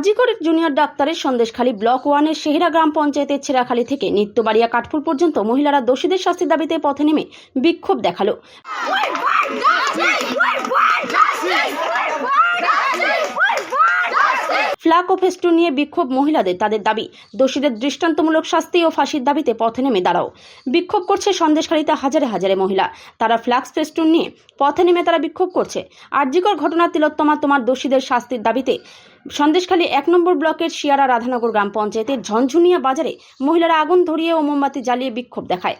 RG Kar junior ডাক্তারের Sandeshkhali block 1-এর শেহরা গ্রাম পঞ্চায়েতের ছেড়াখালী থেকে নিত্যবাড়িয়া কাঠফুল পর্যন্ত মহিলারা দোষীদের শাস্তির দাবিতে পথে নেমে বিক্ষোভ দেখালো। ফ্ল্যাগ ও ফেস্টুন নিয়ে বিক্ষোভ মহিলাদের। তাদের দাবি, দোষীদের দৃষ্টান্তমূলক শাস্তি ও ফাঁসির দাবিতে পথে নেমে দাঁড়াও। বিক্ষোভ করছে সন্দেশখালীতে হাজারে হাজারে মহিলা। তারা ফ্ল্যাগ ফেস্টুন নিয়ে পথে নেমে তারা বিক্ষোভ করছে। আরজিকর ঘটনা তিলোত্তমা তোমার দোষীদের শাস্তির দাবিতে সন্দেশখালী 1 নম্বর ব্লকের শিয়ারা রাধানগর গ্রাম পঞ্চায়েতের ঝনঝুনিয়া বাজারে মহিলারা আগুন ধরিয়ে ও মোমবাতি জ্বালিয়ে বিক্ষোভ দেখায়।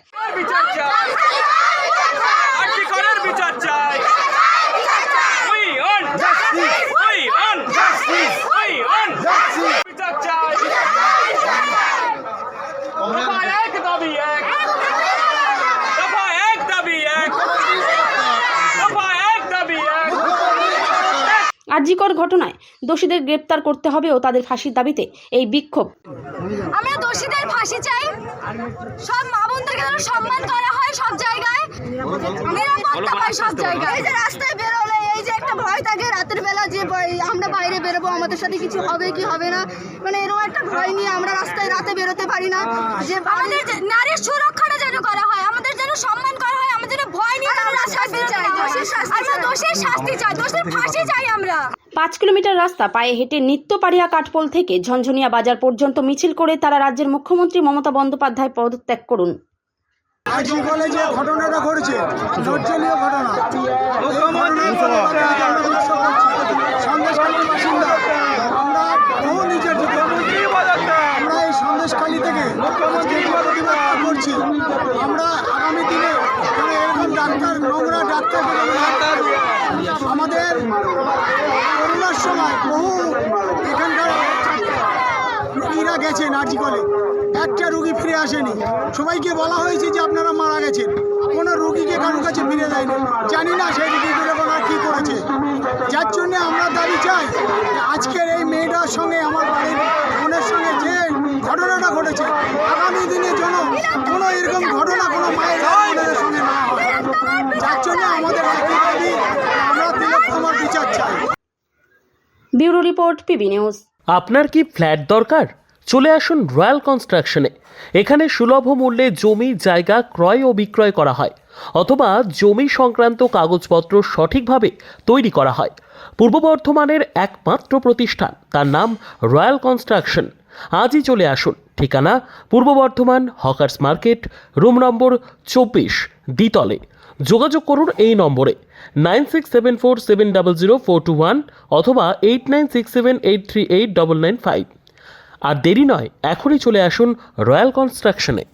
আরজিকর ঘটনায় দোষীদের গ্রেপ্তার করতে হবে ও তাদের ফাঁসির দাবিতে এই বিক্ষোভ। আমরা দোষীদের ফাঁসি চাই, সব মা বোনদেরকে যেন সম্মান করা হয়, সব জায়গায় নিরাপত্তা পায়, সব জায়গায়। এই যে রাস্তায় বেরোলে এই যে একটা ভয় থাকে রাতের বেলা যে আমরা বাইরে বেরোবো, আমাদের সাথে কিছু হবে কি হবে না, মানে এরকম একটা ভয় নিয়ে আমরা রাস্তায় রাতে বেরোতে পারি না। যে আমাদের নারীর সুরক্ষাটা যেন করা হয়, আমাদের যেন সম্মান করা হয়, আমাদের ভয় নিয়ে শাস্তি চাই, আমরা দোষীর শাস্তি চাই, দোষীর ফাঁসি চাই। আমরা 5 কিলোমিটার রাস্তা পায়ে হেঁটে নিত্যবাড়িয়া কাঠপোল থেকে ঝনঝনিয়া বাজার পর্যন্ত মিছিল করে তারা রাজ্যের মুখ্যমন্ত্রী মমতা বন্দ্যোপাধ্যায় পদত্যাগ করুন। আরজিকরে যে ঘটনাটা ঘটেছে ধর্ষণীয় ঘটনা, সন্দেশখালীর বাসিন্দা আমরা বহু নির্যাতিত। আমরা এই সন্দেশখালী থেকে প্রতিবাদ করছি। আমরা আগামী দিনে এরকম ডাক্তার, নোংরা ডাক্তার আমাদের করোনার সময় বহু এখানকার রুগীরা গেছেন আরজিকরে, একটা রুগী ফিরে আসেনি। সবাইকে বলা হয়েছে যে আপনারা মারা গেছেন, কোনো রুগীকে কারোর কাছে ফিরে দেয়নি। জানি না সেই রুগীগুলো ওনারা কী করেছে। যার জন্য আমরা দাবি চাই আজকের এই মেয়েটার সঙ্গে, আমার বাড়ির বোনের সঙ্গে যে ঘটনাটা ঘটেছে, আগামী দিনে যেন কোনো এরকম ঘটনা কোনো মায়ের বোনের সঙ্গে না হয়। যার জন্য আমাদের একই দাবি, আমরা তিলোত্তমার বিচার চাই। Bureau report, PB news. আপনার কি ফ্ল্যাট দরকার? চলে আসুন রয়্যাল কনস্ট্রাকশনে। এখানে সুলভ মূল্যে জমি জায়গা ক্রয় ও বিক্রয় করা হয়, অথবা জমি সংক্রান্ত কাগজপত্র সঠিকভাবে তৈরি করা হয়। পূর্ব বর্ধমানের একমাত্র প্রতিষ্ঠান, তার নাম রয়্যাল কনস্ট্রাকশন। আজই চলে আসুন। ঠিকানা পূর্ব Bardhaman hawkers market, room number 24, দ্বিতলে। যোগাযোগ করুন এই নম্বরে 9674700421 অথবা 8967838995। আর দেরি নয়, এখনই চলে আসুন রয়্যাল কনস্ট্রাকশনে।